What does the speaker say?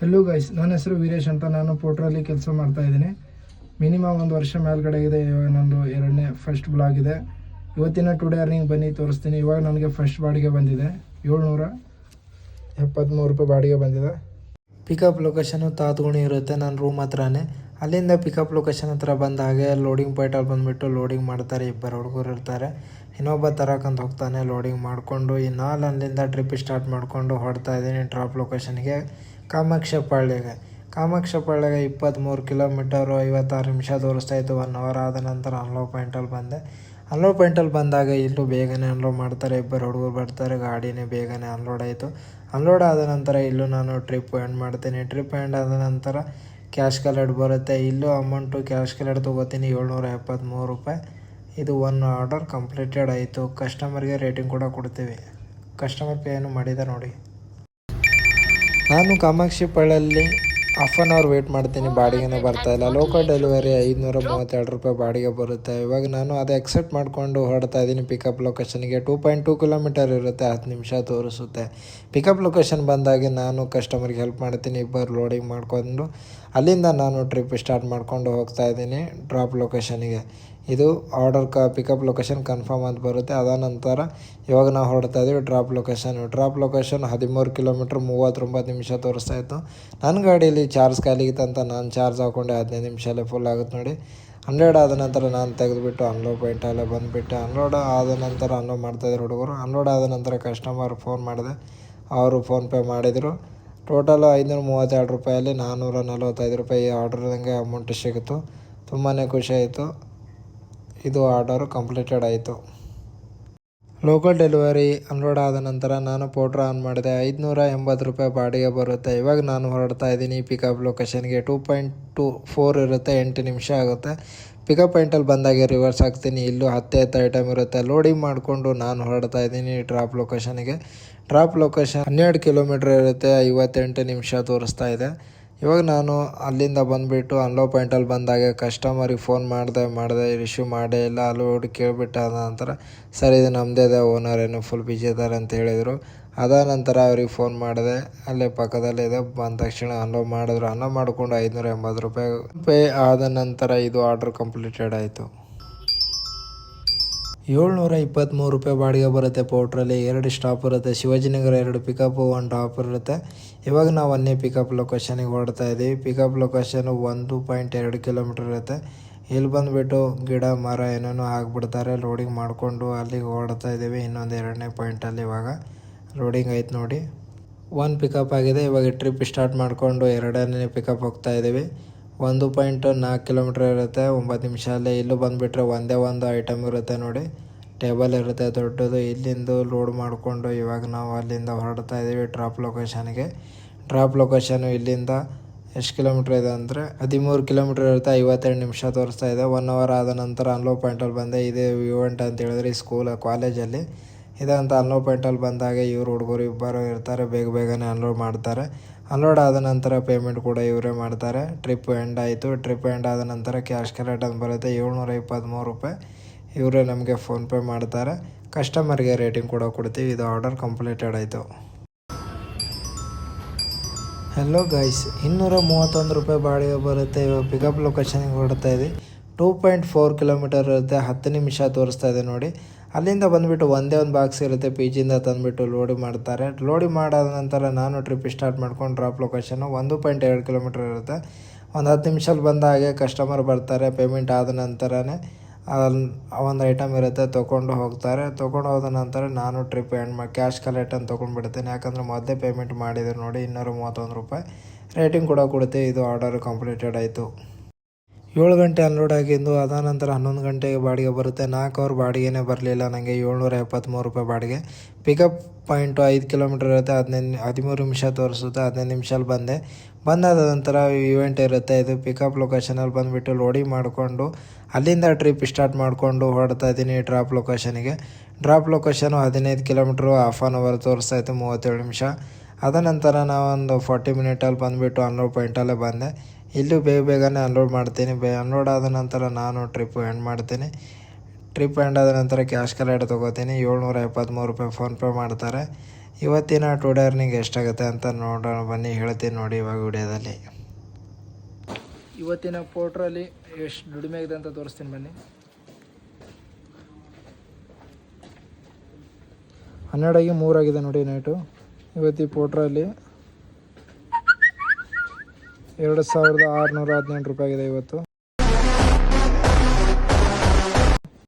Hello guys, ನನ್ನ ಹೆಸರು ವೀರೇಶ್ ಅಂತ. ನಾನು ಪೋರ್ಟ್ರಲ್ಲಿ ಕೆಲಸ ಮಾಡ್ತಾ ಇದ್ದೀನಿ. ಮಿನಿಮಮ್ 1 ವರ್ಷ ಮೇಲ್ಗಡೆ ಇದೆ. ಇವಾಗ ನಂದು ಫಸ್ಟ್ ಬ್ಲಾಗ್ ಇದೆ. ಇವತ್ತಿನ ಟುಡೇ ಅರ್ನಿಂಗ್ ಬನ್ನಿ ತೋರಿಸ್ತೀನಿ. ಇವಾಗ ನನಗೆ ಫಸ್ಟ್ ಬಾಡಿಗೆ ಬಂದಿದೆ 773 ರೂಪಾಯಿ ಬಾಡಿಗೆ ಬಂದಿದೆ. ಪಿಕಪ್ ಲೊಕೇಶನು ತಾತಗುಣಿ ಇರುತ್ತೆ, ನನ್ನ ರೂಮ್ ಹತ್ರನೇ. ಅಲ್ಲಿಂದ ಪಿಕಪ್ ಲೊಕೇಶನ್ ಹತ್ರ ಬಂದ ಹಾಗೆ ಲೋಡಿಂಗ್ ಪಾಯಿಂಟಲ್ಲಿ ಬಂದುಬಿಟ್ಟು ಲೋಡಿಂಗ್ ಮಾಡ್ತಾರೆ. ಇಬ್ಬರು ಹುಡುಗರು ಇರ್ತಾರೆ, ಇನ್ನೊಬ್ಬ ತರಕಂತ ಹೋಗ್ತಾನೆ. ಲೋಡಿಂಗ್ ಮಾಡಿಕೊಂಡು ನಾನು ಅಲ್ಲಿಂದ ಟ್ರಿಪ್ ಸ್ಟಾರ್ಟ್ ಮಾಡಿಕೊಂಡು ಹೊಡ್ತಾ ಇದ್ದೀನಿ ಡ್ರಾಪ್ ಲೊಕೇಶನ್ಗೆ, ಕಾಮಾಕ್ಷಪಾಳ್ಯಗೆ. 23 ಕಿಲೋಮೀಟರು 56 ನಿಮಿಷ ತೋರಿಸ್ತಾಯಿತ್ತು. 1 ಅವರ್ ಆದ ನಂತರ ಅನ್ಲೋಡ್ ಪಾಯಿಂಟಲ್ಲಿ ಬಂದೆ. ಅನ್ಲೋಡ್ ಪಾಯಿಂಟಲ್ಲಿ ಬಂದಾಗ ಇಲ್ಲೂ ಬೇಗನೆ ಅನ್ಲೋಡ್ ಮಾಡ್ತಾರೆ. ಇಬ್ಬರು ಹುಡುಗರು ಬರ್ತಾರೆ, ಗಾಡಿನೇ ಬೇಗನೆ ಅನ್ಲೋಡ್ ಆಯಿತು. ಅನ್ಲೋಡ್ ಆದ ನಂತರ ಇಲ್ಲೂ ನಾನು ಟ್ರಿಪ್ ಎಂಡ್ ಮಾಡ್ತೀನಿ. ಟ್ರಿಪ್ ಎಂಡ್ ಆದ ನಂತರ ಕ್ಯಾಶ್ ಕಲೆಕ್ಟ್ ಬರುತ್ತೆ. ಇಲ್ಲೂ ಅಮೌಂಟು ಕ್ಯಾಶ್ ಕಲೆಕ್ಟ್ ತೊಗೋತೀನಿ 773 ರೂಪಾಯಿ. ಇದು 1 ಆರ್ಡರ್ ಕಂಪ್ಲೀಟೆಡ್ ಆಯಿತು. ಕಸ್ಟಮರ್ಗೆ ರೇಟಿಂಗ್ ಕೂಡ ಕೊಡ್ತೀವಿ. ಕಸ್ಟಮರ್ ಪೇಯನ್ನು ಮಾಡಿದೆ ನೋಡಿ. ನಾನು ಕಾಮಾಕ್ಷಿಪಾಳ್ಯಲ್ಲಿ ಹಾಫ್ ಆನ್ ಅವರ್ ವೇಟ್ ಮಾಡ್ತೀನಿ, ಬಾಡಿಗೆನೇ ಬರ್ತಾಯಿಲ್ಲ. ಲೋಕಲ್ ಡೆಲಿವರಿ 532 ರೂಪಾಯಿ ಬಾಡಿಗೆ ಬರುತ್ತೆ. ಇವಾಗ ನಾನು ಅದು ಎಕ್ಸೆಪ್ಟ್ ಮಾಡಿಕೊಂಡು ಹೊರಡ್ತಾ ಇದ್ದೀನಿ ಪಿಕಪ್ ಲೊಕೇಶನ್ಗೆ. 2.2 ಕಿಲೋಮೀಟರ್ ಇರುತ್ತೆ, 10 ನಿಮಿಷ ತೋರಿಸುತ್ತೆ. ಪಿಕಪ್ ಲೊಕೇಶನ್ ಬಂದಾಗೆ ನಾನು ಕಸ್ಟಮರ್ಗೆ ಹೆಲ್ಪ್ ಮಾಡ್ತೀನಿ. ಇಬ್ಬರು ಲೋಡಿಂಗ್ ಮಾಡಿಕೊಂಡು ಅಲ್ಲಿಂದ ನಾನು ಟ್ರಿಪ್ ಸ್ಟಾರ್ಟ್ ಮಾಡ್ಕೊಂಡು ಹೋಗ್ತಾ ಇದ್ದೀನಿ ಡ್ರಾಪ್ ಲೊಕೇಶನಿಗೆ. ಇದು ಆರ್ಡರ್ ಪಿಕಪ್ ಲೊಕೇಶನ್ ಕನ್ಫರ್ಮ್ ಅಂತ ಬರುತ್ತೆ. ಅದ ನಂತರ ಇವಾಗ ನಾವು ಹೊರಡ್ತಾ ಇದ್ದೀವಿ ಡ್ರಾಪ್ ಲೊಕೇಶನ್ 13 ಕಿಲೋಮೀಟ್ರ್ 39 ನಿಮಿಷ ತೋರಿಸ್ತಾಯಿತ್ತು. ನನ್ನ ಗಾಡಿಯಲ್ಲಿ ಚಾರ್ಜ್ ಖಾಲಿಗಿತ್ತಂತ ನಾನು ಚಾರ್ಜ್ ಹಾಕ್ಕೊಂಡೆ. 15 ನಿಮಿಷಲ್ಲೇ ಫುಲ್ ಆಗುತ್ತೆ ನೋಡಿ. 100 ಆದ ನಂತರ ನಾನು ತೆಗೆದುಬಿಟ್ಟು ಅನ್ಲೋಡ್ ಪಾಯಿಂಟಲ್ಲೇ ಬಂದುಬಿಟ್ಟೆ. ಅನ್ಲೋಡ್ ಆದ ನಂತರ ಅನ್ಲೋಡ್ ಮಾಡ್ತಾಯಿದ್ರು ಹುಡುಗರು. ಅನ್ಲೋಡ್ ಆದ ನಂತರ ಕಸ್ಟಮರ್ ಫೋನ್ ಮಾಡಿದೆ, ಅವರು ಫೋನ್ಪೇ ಮಾಡಿದರು. ಟೋಟಲ್ 532 ರೂಪಾಯಲ್ಲಿ 445 ರೂಪಾಯಿ ಆರ್ಡ್ರದಂಗೆ ಅಮೌಂಟ್ ಸಿಗುತ್ತು. ತುಂಬಾ ಖುಷಿ ಆಯಿತು. ಇದು ಆರ್ಡರು ಕಂಪ್ಲೀಟೆಡ್ ಆಯಿತು. ಲೋಕಲ್ ಡೆಲಿವರಿ ಅನ್ಲೋಡ್ ಆದ ನಂತರ ನಾನು ಪೋಟ್ರ್ ಆನ್ ಮಾಡಿದೆ. 580 ರೂಪಾಯಿ ಬಾಡಿಗೆ ಬರುತ್ತೆ. ಇವಾಗ ನಾನು ಹೊರಡ್ತಾ ಇದ್ದೀನಿ ಪಿಕಪ್ ಲೊಕೇಶನ್ಗೆ. 2.24 ಇರುತ್ತೆ, 8 ನಿಮಿಷ ಆಗುತ್ತೆ. ಪಿಕಪ್ ಪಾಯಿಂಟಲ್ಲಿ ಬಂದಾಗೆ ರಿವರ್ಸ್ ಆಗ್ತೀನಿ. ಇಲ್ಲೂ 10 ಐಟಮ್ ಇರುತ್ತೆ. ಲೋಡಿಂಗ್ ಮಾಡಿಕೊಂಡು ನಾನು ಹೊರಡ್ತಾ ಇದ್ದೀನಿ ಡ್ರಾಪ್ ಲೊಕೇಶನ್ಗೆ. ಡ್ರಾಪ್ ಲೊಕೇಶನ್ 12 ಕಿಲೋಮೀಟ್ರ್ ಇರುತ್ತೆ, 58 ನಿಮಿಷ ತೋರಿಸ್ತಾ ಇದೆ. ಇವಾಗ ನಾನು ಅಲ್ಲಿಂದ ಬಂದುಬಿಟ್ಟು ಅನ್ಲೋಡ್ ಪಾಯಿಂಟಲ್ಲಿ ಬಂದಾಗೆ ಕಸ್ಟಮರಿಗೆ ಫೋನ್ ಮಾಡಿದೆ ರಿಶ್ಯೂ ಮಾಡೇ ಇಲ್ಲ. ಅಲ್ಲೋಡಿ ಕೇಳಿಬಿಟ್ಟಾದ ನಂತರ ಸರ್ ಇದು ನಮ್ಮದೇ ಇದೆ, ಓನರ್ ಏನು ಫುಲ್ ಬಿಜಿ ಇದ್ದಾರೆ ಅಂತ ಹೇಳಿದರು. ಅದಾದ ನಂತರ ಅವ್ರಿಗೆ ಫೋನ್ ಮಾಡಿದೆ, ಅಲ್ಲೇ ಪಕ್ಕದಲ್ಲಿದೆ. ಬಂದ ತಕ್ಷಣ ಅನ್ಲೋಡ್ ಮಾಡಿದ್ರು. ಅನ್ಲೋಡ್ ಮಾಡಿಕೊಂಡು 580 ರೂಪಾಯಿ ಪೇ ಆದ ನಂತರ ಇದು ಆರ್ಡ್ರ್ ಕಂಪ್ಲೀಟೆಡ್ ಆಯಿತು. 723 ರೂಪಾಯಿ ಬಾಡಿಗೆ ಬರುತ್ತೆ. ಪೋರ್ಟ್ರಲ್ಲಿ 2 ಸ್ಟಾಪ್ ಇರುತ್ತೆ. ಶಿವಾಜಿನಗರ 2 ಪಿಕಪ್ಪು 1 ಡ್ರಾಪ್ ಇರುತ್ತೆ. ಇವಾಗ ನಾವು 1ನೇ ಪಿಕಪ್ ಲೊಕೇಶನಿಗೆ ಹೊರಡ್ತಾ ಇದ್ದೀವಿ. ಪಿಕಪ್ ಲೊಕೇಶನು 1.2 ಕಿಲೋಮೀಟ್ರ್ ಇರುತ್ತೆ. ಇಲ್ಲಿ ಬಂದುಬಿಟ್ಟು ಗಿಡ ಮರ ಏನೇನೋ ಹಾಕ್ಬಿಡ್ತಾರೆ. ಲೋಡಿಂಗ್ ಮಾಡಿಕೊಂಡು ಅಲ್ಲಿಗೆ ಹೊರಡ್ತಾ ಇದ್ದೀವಿ. ಇನ್ನೊಂದು 2ನೇ ಪಾಯಿಂಟಲ್ಲಿ ಇವಾಗ ಲೋಡಿಂಗ್ ಆಯ್ತು ನೋಡಿ. 1 ಪಿಕಪ್ ಆಗಿದೆ. ಇವಾಗ ಟ್ರಿಪ್ ಸ್ಟಾರ್ಟ್ ಮಾಡಿಕೊಂಡು 2ನೇ ಪಿಕಪ್ ಹೋಗ್ತಾ ಇದ್ದೀವಿ. 1.4 ಕಿಲೋಮೀಟ್ರ್ ಇರುತ್ತೆ, 9 ನಿಮಿಷ ಅಲ್ಲೇ. ಇಲ್ಲೂ ಬಂದುಬಿಟ್ರೆ ಒಂದೇ ಒಂದು ಐಟಮ್ ಇರುತ್ತೆ ನೋಡಿ, ಟೇಬಲ್ ಇರುತ್ತೆ ದೊಡ್ಡದು. ಇಲ್ಲಿಂದ ಲೋಡ್ ಮಾಡಿಕೊಂಡು ಇವಾಗ ನಾವು ಅಲ್ಲಿಂದ ಹೊರಡ್ತಾ ಇದ್ದೀವಿ ಡ್ರಾಪ್ ಲೊಕೇಶನ್ಗೆ. ಡ್ರಾಪ್ ಲೊಕೇಶನು ಇಲ್ಲಿಂದ ಎಷ್ಟು ಕಿಲೋಮೀಟ್ರ್ ಇದೆ ಅಂದರೆ 13 ಕಿಲೋಮೀಟ್ರ್ ಇರುತ್ತೆ, 52 ನಿಮಿಷ ತೋರಿಸ್ತಾ ಇದೆ. 1 ಅವರ್ ಆದ ನಂತರ ಅನ್ಲೋಡ್ ಪಾಯಿಂಟಲ್ಲಿ ಬಂದೆ. ಇದೇ ಇವೆಂಟ್ ಅಂತ ಹೇಳಿದ್ರೆ ಈ ಕಾಲೇಜಲ್ಲಿ ಇದಂತ. ಅನ್ಲೋಡ್ ಪಾಯಿಂಟಲ್ಲಿ ಬಂದಾಗ ಇವರು ಹುಡುಗರು ಇಬ್ಬರು ಇರ್ತಾರೆ, ಬೇಗನೆ ಅನ್ಲೋಡ್ ಮಾಡ್ತಾರೆ. ಅನ್ಲೋಡ್ ಆದ ನಂತರ ಪೇಮೆಂಟ್ ಕೂಡ ಇವರೇ ಮಾಡ್ತಾರೆ. ಟ್ರಿಪ್ ಎಂಡ್ ಆಯಿತು. ಟ್ರಿಪ್ ಎಂಡ್ ಆದ ನಂತರ ಕ್ಯಾಶ್ ಕಲೆಕ್ಟ್ ಅಂತ ಬರುತ್ತೆ 723 ರೂಪಾಯಿ. ಇವರೇ ನಮಗೆ ಫೋನ್ಪೇ ಮಾಡ್ತಾರೆ. ಕಸ್ಟಮರ್ಗೆ ರೇಟಿಂಗ್ ಕೂಡ ಕೊಡ್ತೀವಿ. ಇದು ಆರ್ಡರ್ ಕಂಪ್ಲೀಟೆಡ್ ಆಯಿತು. ಹೆಲೋ ಗೈಸ್, 231 ರೂಪಾಯಿ ಬಾಡಿಗೆ ಬರುತ್ತೆ. ಇವಾಗ ಪಿಕಪ್ ಲೊಕೇಶನ್ಗೆ ಹೊರಡ್ತಾ ಇದ್ದೀವಿ. 2.4 ಕಿಲೋಮೀಟರ್ ಇರುತ್ತೆ, 10 ನಿಮಿಷ ತೋರಿಸ್ತಾ ಇದೆ ನೋಡಿ. ಅಲ್ಲಿಂದ ಬಂದುಬಿಟ್ಟು ಒಂದೇ ಒಂದು ಬಾಕ್ಸ್ ಇರುತ್ತೆ, ಪಿ ಜಿಯಿಂದ ತಂದುಬಿಟ್ಟು ಲೋಡಿಂಗ್ ಮಾಡ್ತಾರೆ. ಲೋಡಿಂಗ್ ಮಾಡಾದ ನಂತರ ನಾನು ಟ್ರಿಪ್ ಸ್ಟಾರ್ಟ್ ಮಾಡ್ಕೊಂಡು ಡ್ರಾಪ್ ಲೊಕೇಶನ್ನು 1.2 ಕಿಲೋಮೀಟ್ರ್ ಇರುತ್ತೆ. ಒಂದು 10 ನಿಮಿಷದಲ್ಲಿ ಬಂದ ಹಾಗೆ ಕಸ್ಟಮರ್ ಬರ್ತಾರೆ. ಪೇಮೆಂಟ್ ಆದ ನಂತರನೇ ಒಂದು ಐಟಮ್ ಇರುತ್ತೆ, ತೊಗೊಂಡು ಹೋಗ್ತಾರೆ. ತೊಗೊಂಡು ಹೋದ ನಂತರ ನಾನು ಟ್ರಿಪ್ ಎಂಡ್ ಕ್ಯಾಶ್ ಕಲೆಕ್ಟ್ ಅಂತ ತೊಗೊಂಡ್ಬಿಡ್ತೀನಿ. ಯಾಕಂದರೆ ಮೊದಲೇ ಪೇಮೆಂಟ್ ಮಾಡಿದ್ರು ನೋಡಿ 231 ರೂಪಾಯಿ. ರೇಟಿಂಗ್ ಕೂಡ ಕೊಡ್ತೀವಿ. ಇದು ಆರ್ಡರ್ ಕಂಪ್ಲೀಟೆಡ್ ಆಯಿತು. 7 ಗಂಟೆ ಅನ್ಲೋಡ್ ಆಗಿದ್ದು, ಅದಾದ ನಂತರ 11 ಗಂಟೆಗೆ ಬಾಡಿಗೆ ಬರುತ್ತೆ. 4 ಅವರ್ ಬಾಡಿಗೆನೇ ಬರಲಿಲ್ಲ ನನಗೆ. 773 ರೂಪಾಯಿ ಬಾಡಿಗೆ. ಪಿಕಪ್ ಪಾಯಿಂಟು 5 ಕಿಲೋಮೀಟ್ರ್ ಇರುತ್ತೆ, 13 ನಿಮಿಷ ತೋರಿಸುತ್ತೆ. 15 ನಿಮಿಷಲ್ಲಿ ಬಂದಾದ ನಂತರ ಇವೆಂಟ್ ಇರುತ್ತೆ. ಇದು ಪಿಕಪ್ ಲೊಕೇಶನಲ್ಲಿ ಬಂದುಬಿಟ್ಟು ಲೋಡಿಂಗ್ ಮಾಡಿಕೊಂಡು ಅಲ್ಲಿಂದ ಟ್ರಿಪ್ ಸ್ಟಾರ್ಟ್ ಮಾಡಿಕೊಂಡು ಹೊರಡ್ತಾ ಇದ್ದೀನಿ ಡ್ರಾಪ್ ಲೊಕೇಶನಿಗೆ. Drop location 15 kilometre, half an hour ತೋರಿಸ್ತಾಯಿತ್ತು, 37 ನಿಮಿಷ. ಅದ ನಂತರ ನಾವೊಂದು 40 ಮಿನಿಟಲ್ಲಿ ಬಂದುಬಿಟ್ಟು ಅನ್ಲೋಡ್ ಪಾಯಿಂಟಲ್ಲೇ ಬಂದೆ. ಇಲ್ಲೂ ಬೇಗನೆ ಅನ್ಲೋಡ್ ಮಾಡ್ತೀನಿ. ಅನ್ಲೋಡ್ ಆದ ನಂತರ ನಾನು ಟ್ರಿಪ್ ಎಂಡ್ ಮಾಡ್ತೀನಿ. ಟ್ರಿಪ್ ಎಂಡ್ ಆದ ನಂತರ ಕ್ಯಾಶ್ ಕಲೆಕ್ಟ್ ತೊಗೋತೀನಿ. 773 ರೂಪಾಯಿ ಫೋನ್ಪೇ ಮಾಡ್ತಾರೆ. ಇವತ್ತಿನ ಟುಡೇ ಅರ್ನಿಂಗ್ ಎಷ್ಟಾಗುತ್ತೆ ಅಂತ ನೋಡೋಣ ಬನ್ನಿ, ಹೇಳ್ತೀನಿ ನೋಡಿ ಇವಾಗ ವಿಡಿಯೋದಲ್ಲಿ. ಇವತ್ತಿನ ಪೋಟ್ರಲ್ಲಿ ಎಷ್ಟು ದುಡಿಮೆ ಆಗಿದೆ ಅಂತ ತೋರಿಸ್ತೀನಿ ಬನ್ನಿ. 12:03 ಆಗಿದೆ ನೋಡಿ ನೈಟು. ಇವತ್ತು ಈ ಪೋಟ್ರಲ್ಲಿ 2618 ರೂಪಾಯಿ ಆಗಿದೆ ಇವತ್ತು.